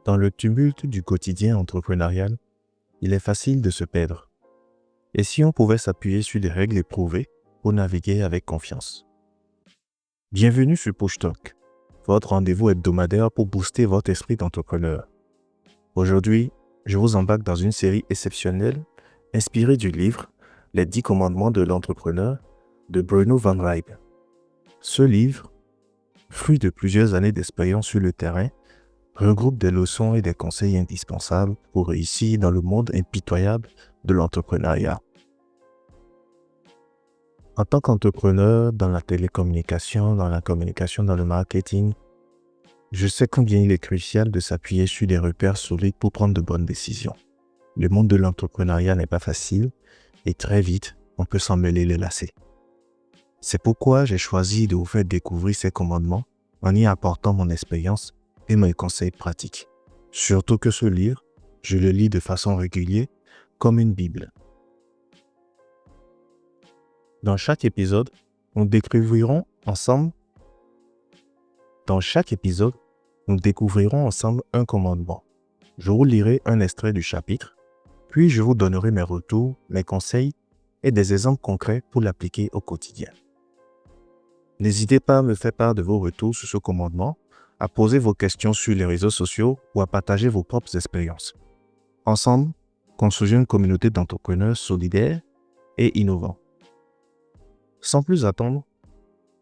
Dans le tumulte du quotidien entrepreneurial, il est facile de se perdre. Et si on pouvait s'appuyer sur des règles éprouvées pour naviguer avec confiance? Bienvenue sur Push Talk, votre rendez-vous hebdomadaire pour booster votre esprit d'entrepreneur. Aujourd'hui, je vous embarque dans une série exceptionnelle inspirée du livre Les 10 commandements de l'entrepreneur de Bruno Van Rijk. Ce livre, fruit de plusieurs années d'expérience sur le terrain, regroupe des leçons et des conseils indispensables pour réussir dans le monde impitoyable de l'entrepreneuriat. En tant qu'entrepreneur dans la télécommunication, dans la communication, dans le marketing, je sais combien il est crucial de s'appuyer sur des repères solides pour prendre de bonnes décisions. Le monde de l'entrepreneuriat n'est pas facile et très vite, on peut s'en mêler les lacets. C'est pourquoi j'ai choisi de vous faire découvrir ces commandements en y apportant mon expérience et mes conseils pratiques. Surtout que ce livre, je le lis de façon régulière comme une Bible. Dans chaque épisode, nous découvrirons ensemble un commandement. Je vous lirai un extrait du chapitre, puis je vous donnerai mes retours, mes conseils et des exemples concrets pour l'appliquer au quotidien. N'hésitez pas à me faire part de vos retours sur ce commandement, à poser vos questions sur les réseaux sociaux ou à partager vos propres expériences. Ensemble, construisons une communauté d'entrepreneurs solidaires et innovants. Sans plus attendre,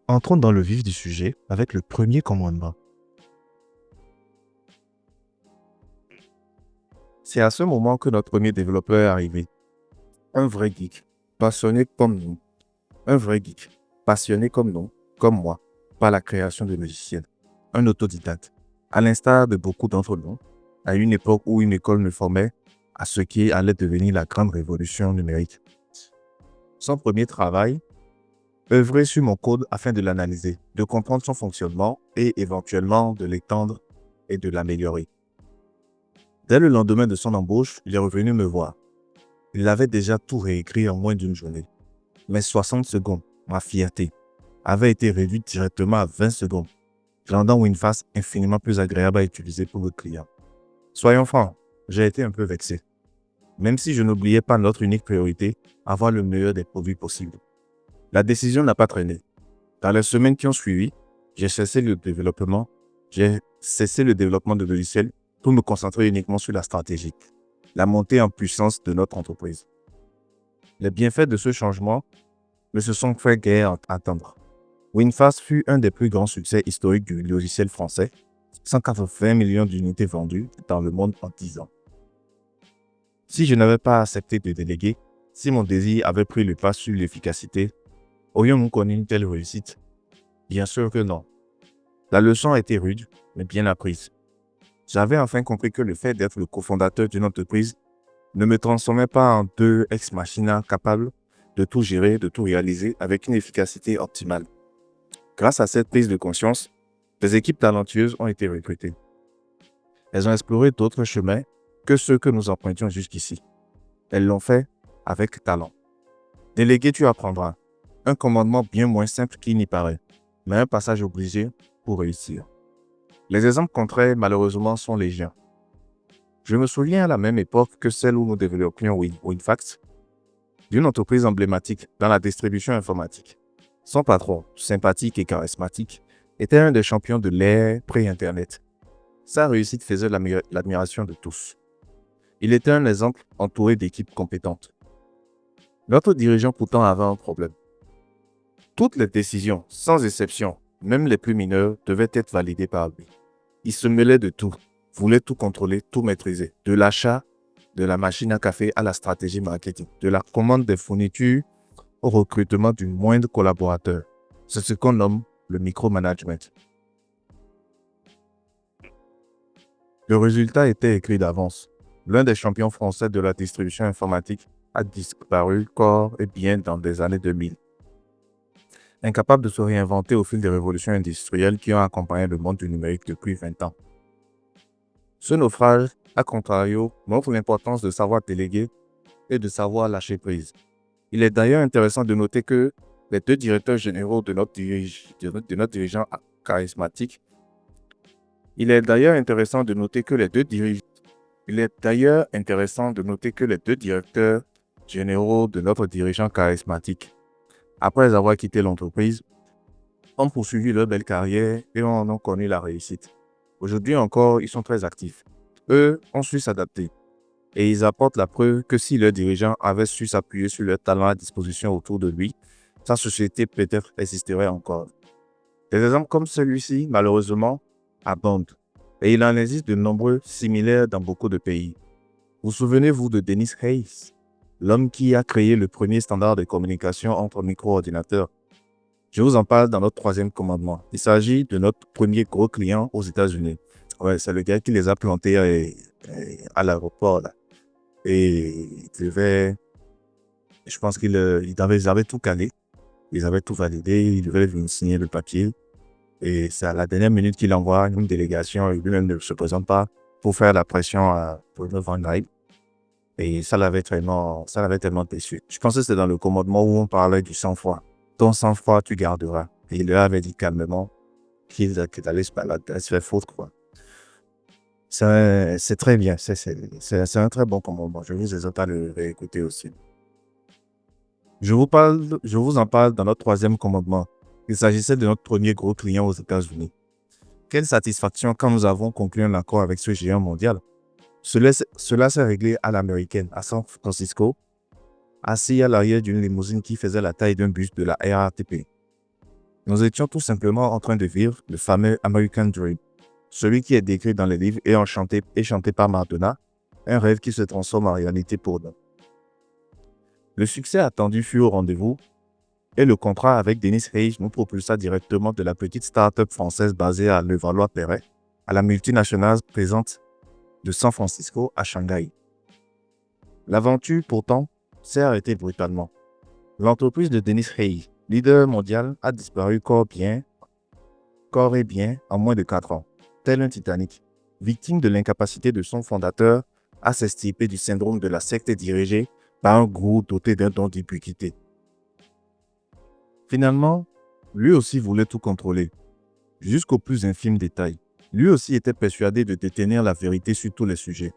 entrons dans le vif du sujet avec le premier commandement. C'est à ce moment que notre premier développeur est arrivé. Un vrai geek, passionné comme nous. Un vrai geek, passionné comme nous, comme moi, par la création de logiciels. Un autodidacte, à l'instar de beaucoup d'entre nous, à une époque où une école ne formait à ce qui allait devenir la grande révolution numérique. Son premier travail, œuvrer sur mon code afin de l'analyser, de comprendre son fonctionnement et éventuellement de l'étendre et de l'améliorer. Dès le lendemain de son embauche, il est revenu me voir. Il avait déjà tout réécrit en moins d'une journée. Mais 60 secondes, ma fierté, avait été réduite directement à 20 secondes, rendant WinFast infiniment plus agréable à utiliser pour le client. Soyons francs, j'ai été un peu vexé. Même si je n'oubliais pas notre unique priorité, avoir le meilleur des produits possibles. La décision n'a pas traîné. Dans les semaines qui ont suivi, j'ai cessé le développement de logiciels pour me concentrer uniquement sur la stratégie, la montée en puissance de notre entreprise. Les bienfaits de ce changement ne se sont fait guère attendre. WinFast fut un des plus grands succès historiques du logiciel français, 180 millions d'unités vendues dans le monde en 10 ans. Si je n'avais pas accepté de déléguer, si mon désir avait pris le pas sur l'efficacité, aurions-nous connu une telle réussite? Bien sûr que non. La leçon a été rude, mais bien apprise. J'avais enfin compris que le fait d'être le cofondateur d'une entreprise ne me transformait pas en deux ex machina capables de tout gérer, de tout réaliser avec une efficacité optimale. Grâce à cette prise de conscience, des équipes talentueuses ont été recrutées. Elles ont exploré d'autres chemins que ceux que nous empruntions jusqu'ici. Elles l'ont fait avec talent. Déléguer, tu apprendras. Un commandement bien moins simple qu'il n'y paraît, mais un passage obligé pour réussir. Les exemples contraires, malheureusement, sont légions. Je me souviens à la même époque que celle où nous développions WinFast, d'une entreprise emblématique dans la distribution informatique. Son patron, sympathique et charismatique, était un des champions de l'ère pré-Internet. Sa réussite faisait l'admiration de tous. Il était un exemple entouré d'équipes compétentes. Notre dirigeant pourtant avait un problème. Toutes les décisions, sans exception, même les plus mineures, devaient être validées par lui. Il se mêlait de tout, voulait tout contrôler, tout maîtriser. De l'achat, de la machine à café à la stratégie marketing, de la commande des fournitures au recrutement du moindre collaborateur. C'est ce qu'on nomme le micromanagement. Le résultat était écrit d'avance. L'un des champions français de la distribution informatique a disparu corps et bien dans les années 2000. Incapable de se réinventer au fil des révolutions industrielles qui ont accompagné le monde du numérique depuis 20 ans. Ce naufrage, à contrario, montre l'importance de savoir déléguer et de savoir lâcher prise. Il est d'ailleurs intéressant de noter que les deux directeurs généraux de notre dirigeant charismatique Il est d'ailleurs intéressant de noter que les deux dirigeants Il est d'ailleurs intéressant de noter que les deux directeurs généraux de notre dirigeant charismatique, après avoir quitté l'entreprise, ont poursuivi leur belle carrière et en ont connu la réussite. Aujourd'hui encore, ils sont très actifs. Eux ont su s'adapter et ils apportent la preuve que si le dirigeant avait su s'appuyer sur leur talent à disposition autour de lui, sa société peut-être existerait encore. Des exemples comme celui-ci, malheureusement, abondent et il en existe de nombreux similaires dans beaucoup de pays. Vous souvenez-vous de Dennis Hayes, l'homme qui a créé le premier standard de communication entre micro-ordinateurs? Je vous en parle dans notre troisième commandement. Il s'agit de notre premier gros client aux États-Unis. Ouais, c'est le gars qui les a plantés à l'aéroport, là. Et je pense ils avaient tout calé. Ils avaient tout validé. Ils devaient venir signer le papier. Et c'est à la dernière minute qu'il envoie une délégation et lui-même ne se présente pas pour faire la pression à Bruno Van Dyke. Et ça l'avait tellement déçu. Je pense que c'était dans le commandement où on parlait du sang-froid. Ton sang-froid, tu garderas. Et il leur avait dit calmement qu'il allait se faire foutre, quoi. C'est très bien. C'est un très bon commandement. Je vous exhorte à le réécouter aussi. Je vous en parle dans notre troisième commandement. Il s'agissait de notre premier gros client aux États-Unis. Quelle satisfaction quand nous avons conclu un accord avec ce géant mondial. Cela s'est réglé à l'américaine, à San Francisco, assis à l'arrière d'une limousine qui faisait la taille d'un bus de la RATP. Nous étions tout simplement en train de vivre le fameux American Dream, celui qui est décrit dans les livres et chanté par Madonna, un rêve qui se transforme en réalité pour nous. Le succès attendu fut au rendez-vous et le contrat avec Dennis Hayes nous propulsa directement de la petite start-up française basée à Levallois-Perret à la multinationale présente de San Francisco à Shanghai. L'aventure, pourtant, s'est arrêtée brutalement. L'entreprise de Dennis Hayes, leader mondial, a disparu corps et bien en moins de 4 ans, tel un Titanic, victime de l'incapacité de son fondateur à s'extirper du syndrome de la secte dirigée par un gourou doté d'un don d'ubiquité. Finalement, lui aussi voulait tout contrôler, jusqu'aux plus infimes détails. Lui aussi était persuadé de détenir la vérité sur tous les sujets.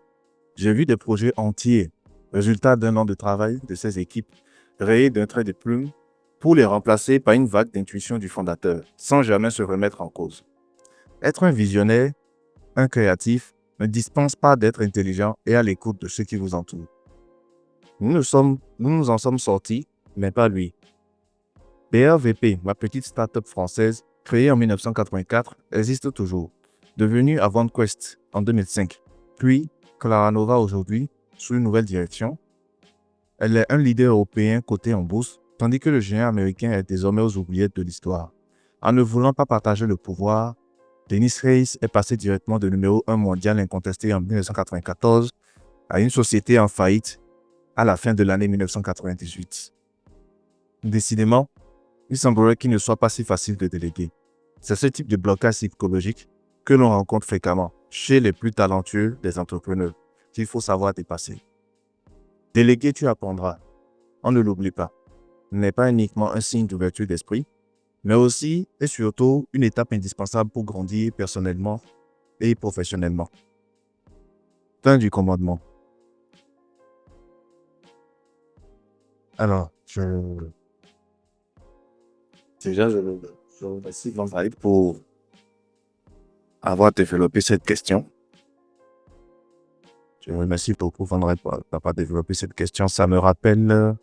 J'ai vu des projets entiers, résultat d'un an de travail de ses équipes, rayés d'un trait de plume pour les remplacer par une vague d'intuition du fondateur, sans jamais se remettre en cause. Être un visionnaire, un créatif, ne dispense pas d'être intelligent et à l'écoute de ceux qui vous entourent. Nous nous en sommes sortis, mais pas lui. BRVP, ma petite start-up française, créée en 1984, existe toujours, devenue AvantQuest en 2005, puis Claranova aujourd'hui, sous une nouvelle direction. Elle est un leader européen coté en bourse, tandis que le géant américain est désormais aux oubliettes de l'histoire. En ne voulant pas partager le pouvoir, Dennis Hayes est passé directement de numéro 1 mondial incontesté en 1994 à une société en faillite à la fin de l'année 1998. Décidément, il semblerait qu'il ne soit pas si facile de déléguer. C'est ce type de blocage psychologique que l'on rencontre fréquemment chez les plus talentueux des entrepreneurs qu'il faut savoir dépasser. Déléguer, tu apprendras. On ne l'oublie pas. Ce n'est pas uniquement un signe d'ouverture d'esprit, mais aussi et surtout une étape indispensable pour grandir personnellement et professionnellement. Fin du commandement. Alors, déjà, je vous remercie Vandaï pour avoir développé cette question. Je vous remercie beaucoup Vandaï d'avoir développé cette question. Ça me rappelle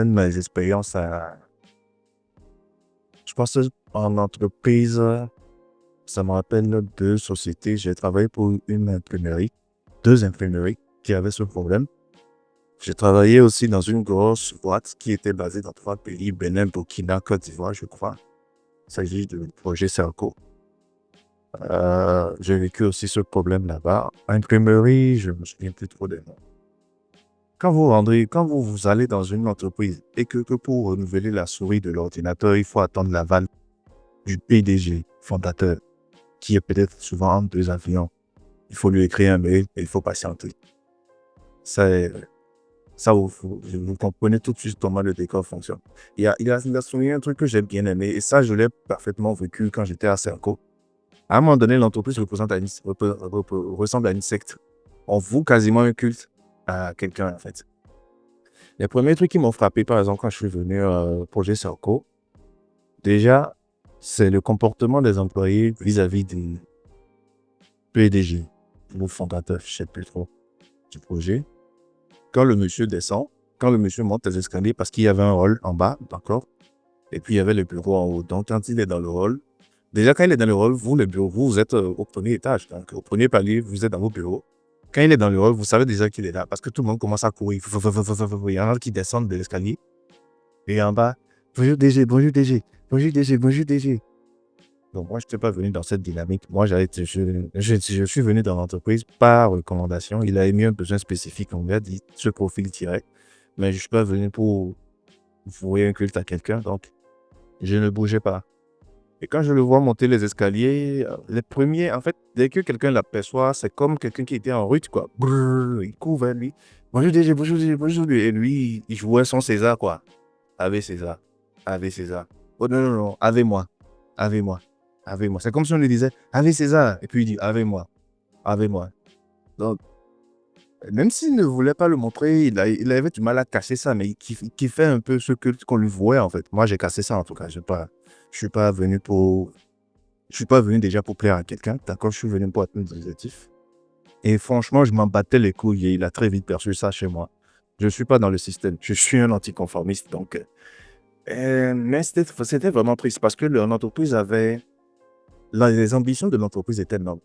mes expériences je pense en entreprise. Ça me rappelle 2 sociétés. J'ai travaillé pour une imprimerie, 2 imprimeries qui avaient ce problème. J'ai travaillé aussi dans une grosse boîte qui était basée dans 3 pays, Bénin, Burkina, Côte d'Ivoire, je crois. Il s'agit du projet Serco. J'ai vécu aussi ce problème là-bas. Imprimerie, je me souviens plus trop des noms. Quand vous allez dans une entreprise et que pour renouveler la souris de l'ordinateur, il faut attendre l'aval du PDG, fondateur, qui est peut-être souvent entre 2 avions. Il faut lui écrire un mail et il faut patienter. Vous comprenez tout de suite comment le décor fonctionne. Il a souligné un truc que j'ai bien aimé et ça, je l'ai parfaitement vécu quand j'étais à Serco. À un moment donné, l'entreprise ressemble à une secte. On voue quasiment un culte à quelqu'un, en fait. Les premiers trucs qui m'ont frappé, par exemple, quand je suis venu au projet Circo, déjà, c'est le comportement des employés vis-à-vis du PDG, le fondateur, je ne sais plus trop, du projet. Quand le monsieur descend, quand le monsieur monte les escaliers, parce qu'il y avait un hall en bas, d'accord? Et puis, il y avait le bureau en haut. Donc, quand il est dans le hall, déjà, quand il est dans le hall, vous, le bureau, vous êtes au premier étage. Donc, au premier palier, vous êtes dans vos bureaux. Quand il est dans le hall, vous savez déjà qu'il est là parce que tout le monde commence à courir. Il y en a qui descendent de l'escalier. Et en bas, bonjour DG, bonjour DG, bonjour DG, bonjour DG. Donc, moi, je n'étais pas venu dans cette dynamique. Moi, je suis venu dans l'entreprise par recommandation. Il a émis un besoin spécifique. On lui a dit ce profil direct. Mais je ne suis pas venu pour vouer un culte à quelqu'un. Donc, je ne bougeais pas. Et quand je le vois monter les escaliers, les premiers, en fait, dès que quelqu'un l'aperçoit, c'est comme quelqu'un qui était en route, quoi. Brrr, il court vers lui. Bonjour DG, bonjour DG, bonjour. Et lui, il jouait son César, quoi. Ave César, Ave César. Oh non, non, non, Ave moi, Ave moi, Ave moi. C'est comme si on lui disait Ave César. Et puis il dit Ave moi, Ave moi. Donc, même s'il ne voulait pas le montrer, il avait du mal à cacher ça, mais il kiffait un peu ce qu'on lui vouait, en fait. Moi, j'ai cassé ça, en tout cas. Je suis pas venu pour. Je suis pas venu déjà pour plaire à quelqu'un, d'accord? Je suis venu pour atteindre des objectifs. Et franchement, je m'en battais les couilles et il a très vite perçu ça chez moi. Je ne suis pas dans le système. Je suis un anticonformiste. Donc, mais c'était vraiment triste parce que l'entreprise avait. Les ambitions de l'entreprise étaient énormes.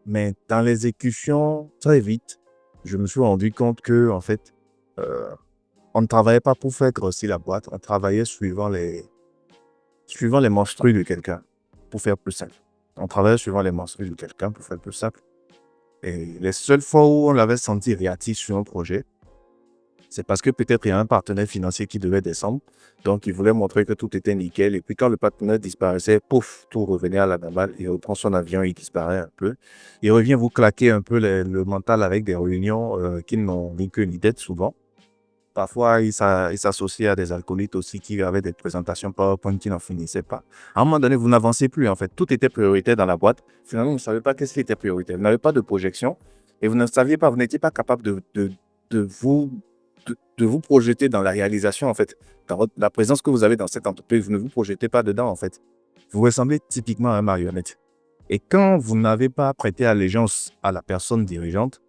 Mais dans l'exécution, très vite, je me suis rendu compte que, en fait, euh, on ne travaillait pas pour faire grossir la boîte. On travaillait suivant les menstrues de quelqu'un pour faire plus simple. On travaillait suivant les menstrues de quelqu'un pour faire plus simple. Et les seules fois où on l'avait senti réactif sur un projet, c'est parce que peut-être il y a un partenaire financier qui devait descendre. Donc, il voulait montrer que tout était nickel. Et puis, quand le partenaire disparaissait, pouf, tout revenait à la normale. Il reprend son avion, il disparaît un peu. Il revient vous claquer un peu le mental avec des réunions qui n'ont ni queue ni tête souvent. Parfois, il s'associait à des alcoolites aussi qui avaient des présentations PowerPoint qui n'en finissaient pas. À un moment donné, vous n'avancez plus, en fait. Tout était prioritaire dans la boîte. Finalement, vous ne savez pas qu'est-ce qui était prioritaire. Vous n'avez pas de projection et vous ne saviez pas, vous n'étiez pas capable de vous projeter dans la réalisation, en fait. La présence que vous avez dans cette entreprise, vous ne vous projetez pas dedans, en fait. Vous ressemblez typiquement à un marionnette. Et quand vous n'avez pas prêté allégeance à la personne dirigeante,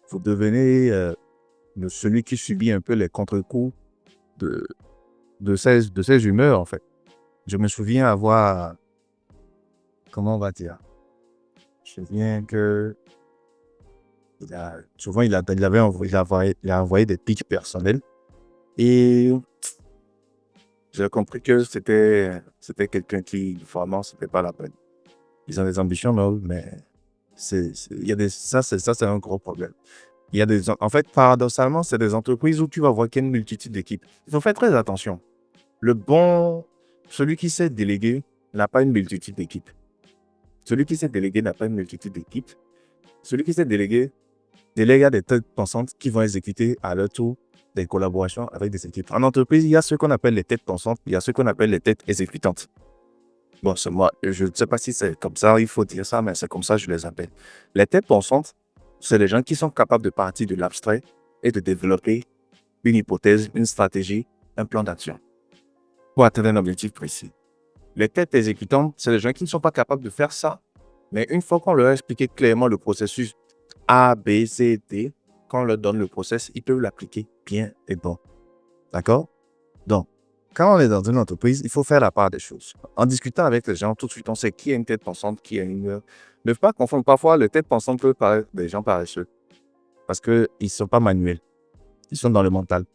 vous devenez celui qui subit un peu les contre-coups de, de ses humeurs, en fait. Je me souviens avoir, comment on va dire, je me souviens que souvent il a envoyé des pics personnels et j'ai compris que c'était quelqu'un qui, vraiment, c'était pas la peine. Ils ont des ambitions, mais il y a ça, c'est un gros problème. En fait, paradoxalement, c'est des entreprises où tu vas voir qu'il y a une multitude d'équipes. Il faut faire très attention. Celui qui sait déléguer n'a pas une multitude d'équipes. Celui qui sait déléguer n'a pas une multitude d'équipes. Celui qui sait déléguer délègue à des têtes pensantes qui vont exécuter à leur tour des collaborations avec des équipes. En entreprise, il y a ce qu'on appelle les têtes pensantes, il y a ce qu'on appelle les têtes exécutantes. Bon, c'est moi, je ne sais pas si c'est comme ça, il faut dire ça, mais c'est comme ça que je les appelle. Les têtes pensantes, c'est les gens qui sont capables de partir de l'abstrait et de développer une hypothèse, une stratégie, un plan d'action pour atteindre un objectif précis. Les têtes exécutantes, c'est les gens qui ne sont pas capables de faire ça. Mais une fois qu'on leur a expliqué clairement le processus A, B, C, D, quand on leur donne le processus, ils peuvent l'appliquer bien et bon. D'accord? Donc, quand on est dans une entreprise, il faut faire la part des choses. En discutant avec les gens, tout de suite, on sait qui a une tête pensante, qui a une... Ne pas confondre. Parfois, les têtes pensantes peuvent paraître des gens paresseux. Parce qu'ils ne sont pas manuels. Ils sont dans le mental.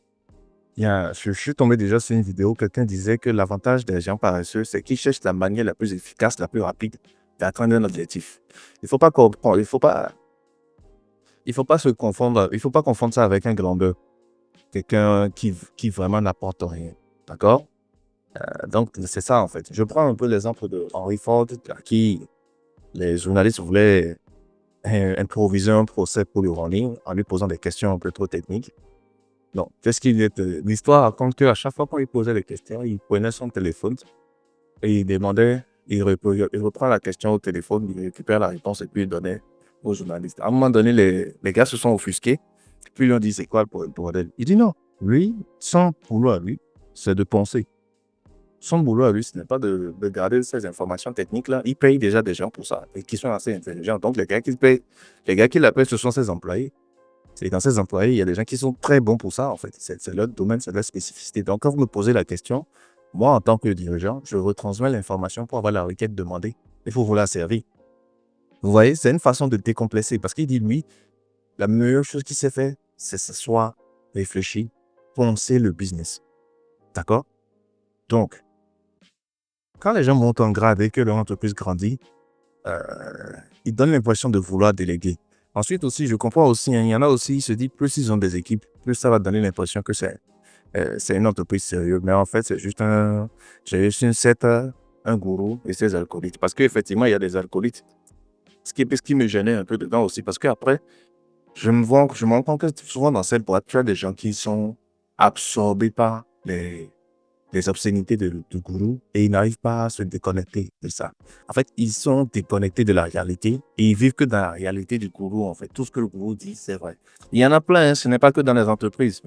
Je suis tombé déjà sur une vidéo, quelqu'un disait que l'avantage des gens paresseux, c'est qu'ils cherchent la manière la plus efficace, la plus rapide d'atteindre un objectif. Il ne faut pas comprendre, il faut pas se confondre, il faut pas confondre ça avec un grandeur. Quelqu'un qui vraiment n'apporte rien. D'accord? Donc, c'est ça en fait. Je prends un peu l'exemple de Henry Ford, à qui les journalistes voulaient improviser un procès pour le running en lui posant des questions un peu trop techniques. Non, qu'est-ce qu'il est l'histoire raconte qu'à chaque fois qu'on lui posait des questions, il prenait son téléphone et il demandait il reprend la question au téléphone, il récupère la réponse et puis il donnait aux journalistes. À un moment donné, les gars se sont offusqués. Puis ils lui ont dit, c'est quoi le bordel? Il dit non. Lui, son boulot à lui, c'est de penser. Son boulot à lui, ce n'est pas de garder ces informations techniques-là. Il paye déjà des gens pour ça et qui sont assez intelligents. Donc, les gars qui l'appellent, ce sont ses employés. Et dans ces employés, il y a des gens qui sont très bons pour ça, en fait. C'est leur domaine, c'est leur spécificité. Donc, quand vous me posez la question, moi, en tant que dirigeant, je retransmets l'information pour avoir la requête demandée. Il faut vous la servir. Vous voyez, c'est une façon de décomplexer parce qu'il dit, lui, la meilleure chose qu'il sait faire, c'est s'asseoir, réfléchir, penser le business. D'accord? Donc, quand les gens montent en grade et que leur entreprise grandit, euh, ils donnent l'impression de vouloir déléguer. Ensuite aussi, je comprends aussi, hein, il y en a aussi, ils se disent, plus ils ont des équipes, plus ça va donner l'impression que c'est une entreprise sérieuse. Mais en fait, c'est juste j'ai juste une secte, un gourou et ses alcoolites. Parce qu'effectivement, il y a des alcoolites. Ce qui me gênait un peu dedans aussi, parce qu'après, je me rends compte que souvent dans cette boîte, tu as des gens qui sont absorbés par les obscénités du gourou et ils n'arrivent pas à se déconnecter de ça. En fait, ils sont déconnectés de la réalité et ils vivent que dans la réalité du gourou. En fait, tout ce que le gourou dit, c'est vrai. Il y en a plein, hein, ce n'est pas que dans les entreprises.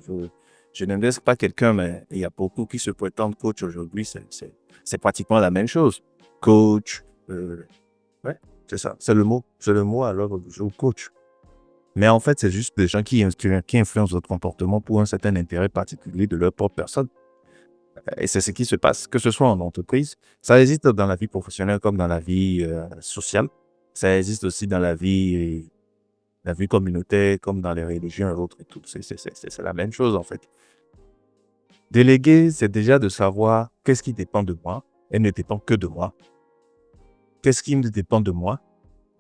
Je ne laisse pas quelqu'un, mais il y a beaucoup qui se prétendent coach aujourd'hui. C'est pratiquement la même chose. Coach, ouais, c'est ça. C'est le mot à l'ordre du jour, coach. Mais en fait, c'est juste des gens qui influencent votre comportement pour un certain intérêt particulier de leur propre personne. Et c'est ce qui se passe, que ce soit en entreprise, ça existe dans la vie professionnelle comme dans la vie sociale. Ça existe aussi dans la vie communautaire, comme dans les religions et autres et tout. C'est la même chose, en fait. Déléguer, c'est déjà de savoir qu'est-ce qui dépend de moi et ne dépend que de moi. Qu'est-ce qui ne dépend de moi,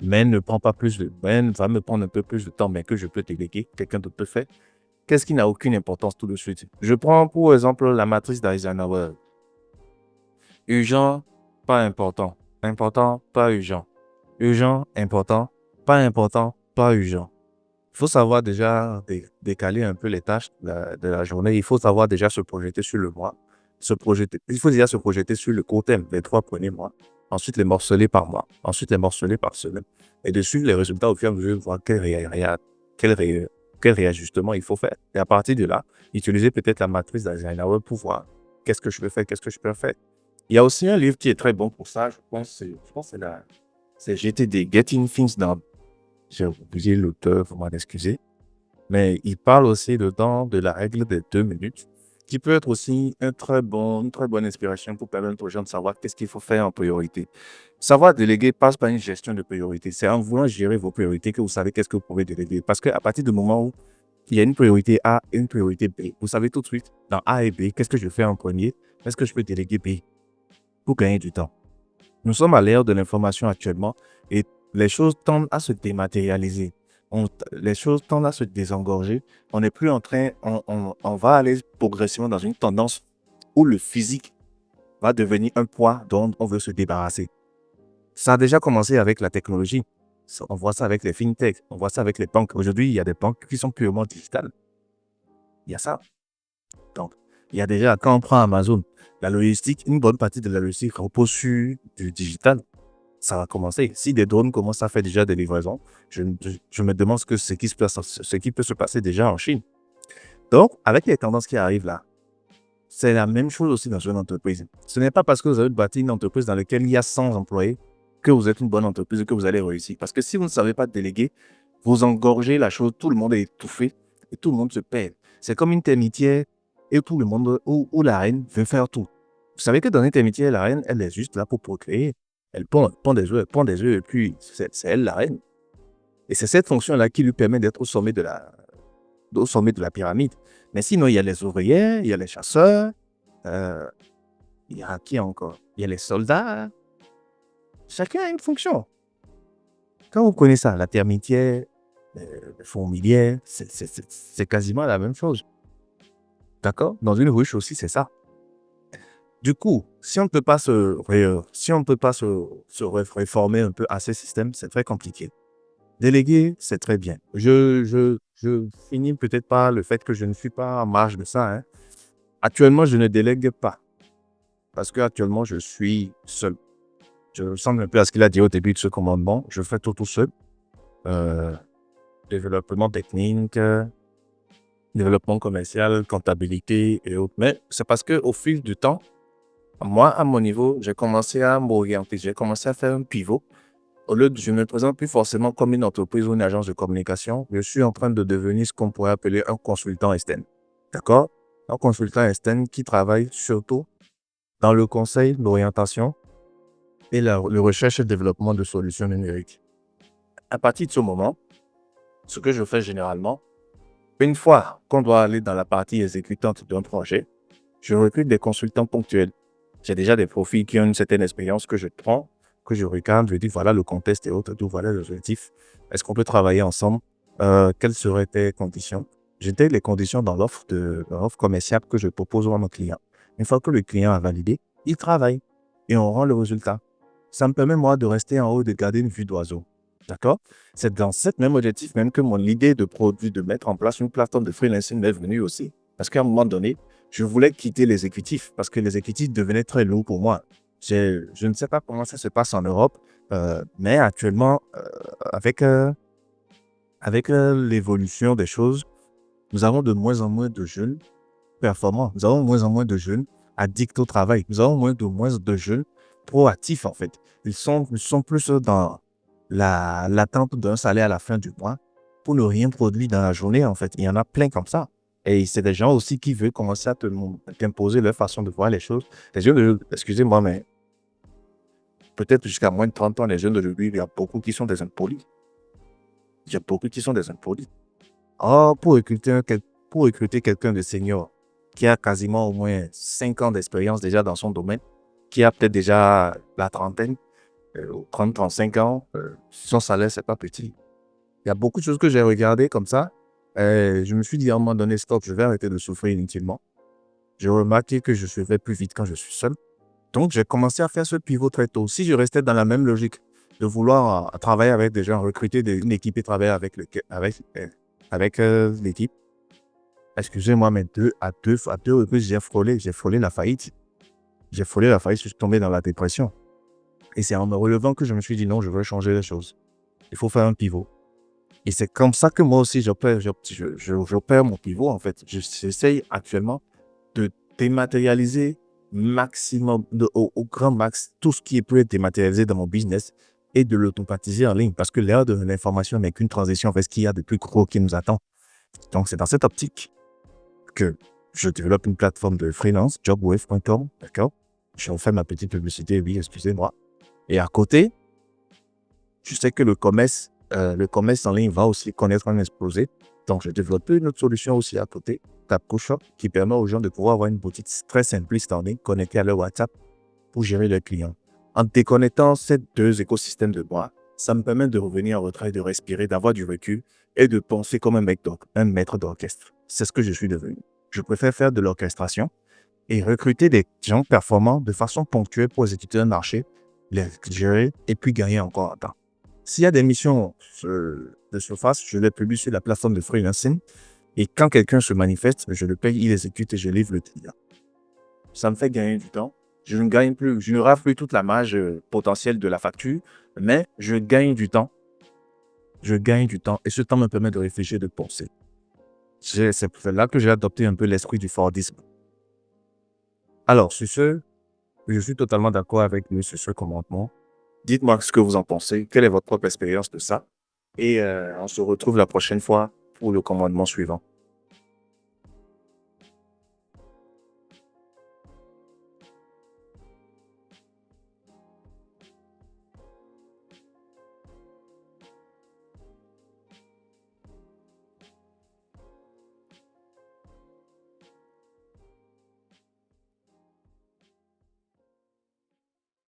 mais ne prend pas plus de, mais va me prendre un peu plus de temps, mais que je peux déléguer, quelqu'un d'autre peut faire. Qu'est-ce qui n'a aucune importance tout de suite? Je prends pour exemple la matrice d'Eisenhower. Urgent, pas important. Important, pas urgent. Urgent, important, pas important, pas urgent. Il faut savoir déjà décaler un peu les tâches de la journée. Il faut savoir déjà se projeter sur le mois. Il faut déjà se projeter sur le court terme, les 3 premiers mois. Ensuite, les morceler par mois. Ensuite, les morceler par semaine. Et de suivre les résultats au fur et à mesure de voir quel réajustement il faut faire. Et à partir de là, utiliser peut-être la matrice d'Eisenhower pour voir qu'est-ce que je peux faire, qu'est-ce que je peux faire. Il y a aussi un livre qui est très bon pour ça. Je pense que c'est GTD, Getting Things Done. J'ai oublié l'auteur, vous m'en excusez. Mais il parle aussi dedans de la règle des 2 minutes, qui peut être aussi une très bonne inspiration pour permettre aux gens de savoir qu'est-ce qu'il faut faire en priorité. Savoir déléguer passe par une gestion de priorité. C'est en voulant gérer vos priorités que vous savez qu'est-ce que vous pouvez déléguer. Parce qu'à partir du moment où il y a une priorité A et une priorité B, vous savez tout de suite, dans A et B, qu'est-ce que je fais en premier? Est-ce que je peux déléguer B pour gagner du temps? Nous sommes à l'ère de l'information actuellement et les choses tendent à se dématérialiser. Les choses tendent à se désengorger. On n'est plus en train, on va aller progressivement dans une tendance où le physique va devenir un poids dont on veut se débarrasser. Ça a déjà commencé avec la technologie. On voit ça avec les fintechs, on voit ça avec les banques. Aujourd'hui, il y a des banques qui sont purement digitales. Il y a ça. Donc, il y a déjà, quand on prend Amazon, la logistique, une bonne partie de la logistique repose sur du digital. Ça va commencer. Si des drones commencent à faire déjà des livraisons, je me demande ce qui peut se passer déjà en Chine. Donc, avec les tendances qui arrivent là, c'est la même chose aussi dans une entreprise. Ce n'est pas parce que vous avez bâti une entreprise dans laquelle il y a 100 employés que vous êtes une bonne entreprise et que vous allez réussir. Parce que si vous ne savez pas déléguer, vous engorgez la chose, tout le monde est étouffé et tout le monde se perd. C'est comme une termitière et tout le monde, où la reine veut faire tout. Vous savez que dans une termitière, la reine, elle est juste là pour procréer. Elle pond des œufs et puis c'est elle la reine. Et c'est cette fonction-là qui lui permet d'être au sommet de la pyramide. Mais sinon, il y a les ouvriers, il y a les chasseurs, il y a qui encore? Il y a les soldats. Chacun a une fonction. Quand vous connaissez ça, la termitière, le fourmilière, c'est quasiment la même chose. D'accord? Dans une ruche aussi, c'est ça. Du coup, si on ne peut pas se réformer un peu à ce système, c'est très compliqué. Déléguer, c'est très bien. Je finis peut-être par le fait que je ne suis pas en marge de ça, hein. Actuellement, je ne délègue pas parce que actuellement, je suis seul. Je ressemble un peu à ce qu'il a dit au début de ce commandement. Je fais tout seul. Euh, Développement technique, développement commercial, comptabilité et autres. Mais c'est parce qu'au fil du temps, moi, à mon niveau, j'ai commencé à m'orienter. J'ai commencé à faire un pivot. Au lieu de, je ne me présente plus forcément comme une entreprise ou une agence de communication. Je suis en train de devenir ce qu'on pourrait appeler un consultant externe. D'accord? Un consultant externe qui travaille surtout dans le conseil, l'orientation et la recherche et développement de solutions numériques. À partir de ce moment, ce que je fais généralement, une fois qu'on doit aller dans la partie exécutante d'un projet, je recrute des consultants ponctuels. J'ai déjà des profils qui ont une certaine expérience que je prends, que je regarde, je dis voilà le contexte et autres, tout, voilà les objectifs. Est-ce qu'on peut travailler ensemble? Quelles seraient tes conditions? J'intègre les conditions dans l'offre commerciale que je propose à mon client. Une fois que le client a validé, il travaille et on rend le résultat. Ça me permet, moi, de rester en haut, de garder une vue d'oiseau. D'accord? C'est dans cette même objectif même que mon idée de produit, de mettre en place une plateforme de freelancing m'est venue aussi. Parce qu'à un moment donné, je voulais quitter les exécutifs parce que les exécutifs devenaient très lourds pour moi. Je ne sais pas comment ça se passe en Europe, mais actuellement, avec l'évolution des choses, nous avons de moins en moins de jeunes performants. Nous avons de moins en moins de jeunes addicts au travail. Nous avons moins de jeunes proactifs, en fait. Ils sont plus dans l'attente d'un salaire à la fin du mois pour ne rien produire dans la journée, en fait. Il y en a plein comme ça. Et c'est des gens aussi qui veulent commencer à t'imposer leur façon de voir les choses. Les jeunes, excusez-moi, mais peut-être jusqu'à moins de 30 ans, les jeunes d'aujourd'hui, il y a beaucoup qui sont des impolis. Il y a beaucoup qui sont des impolis. Or, pour recruter quelqu'un de senior qui a quasiment au moins 5 ans d'expérience déjà dans son domaine, qui a peut-être déjà la trentaine, 30-35 ans, son salaire, c'est pas petit. Il y a beaucoup de choses que j'ai regardées comme ça. Je me suis dit à un moment donné, stop, je vais arrêter de souffrir inutilement. J'ai remarqué que je suivais plus vite quand je suis seul. Donc, j'ai commencé à faire ce pivot très tôt. Si je restais dans la même logique de vouloir travailler avec des gens, recruter une équipe et travailler avec l'équipe, excusez-moi, mais à deux reprises, j'ai frôlé la faillite. J'ai frôlé la faillite, je suis tombé dans la dépression. Et c'est en me relevant que je me suis dit non, je veux changer les choses. Il faut faire un pivot. Et c'est comme ça que moi aussi, j'opère mon pivot, en fait. J'essaye actuellement de dématérialiser maximum, au grand max, tout ce qui peut être dématérialisé dans mon business et de l'automatiser en ligne. Parce que l'ère de l'information n'est qu'une transition vers ce qu'il y a de plus gros qui nous attend. Donc, c'est dans cette optique que je développe une plateforme de freelance, jobwave.com, d'accord? Je refais ma petite publicité, oui, excusez-moi. Et à côté, je sais que le commerce en ligne va aussi connaître un explosé. Donc, j'ai développé une autre solution aussi à côté, TapCoShop, qui permet aux gens de pouvoir avoir une boutique très simpliste en ligne connectée à leur WhatsApp pour gérer leurs clients. En déconnectant ces deux écosystèmes de moi, ça me permet de revenir en retrait, de respirer, d'avoir du recul et de penser comme un maître d'orchestre. C'est ce que je suis devenu. Je préfère faire de l'orchestration et recruter des gens performants de façon ponctuelle pour exécuter un marché, les gérer et puis gagner encore en temps. S'il y a des missions de surface, je les publie sur la plateforme de freelancing et quand quelqu'un se manifeste, je le paye, il exécute et je livre le client. Ça me fait gagner du temps. Je ne rafle plus toute la marge potentielle de la facture, mais je gagne du temps. Je gagne du temps et ce temps me permet de réfléchir, de penser. C'est là que j'ai adopté un peu l'esprit du Fordisme. Alors, sur ce, je suis totalement d'accord avec lui sur ce commandement. Dites-moi ce que vous en pensez. Quelle est votre propre expérience de ça? Et on se retrouve la prochaine fois pour le commandement suivant.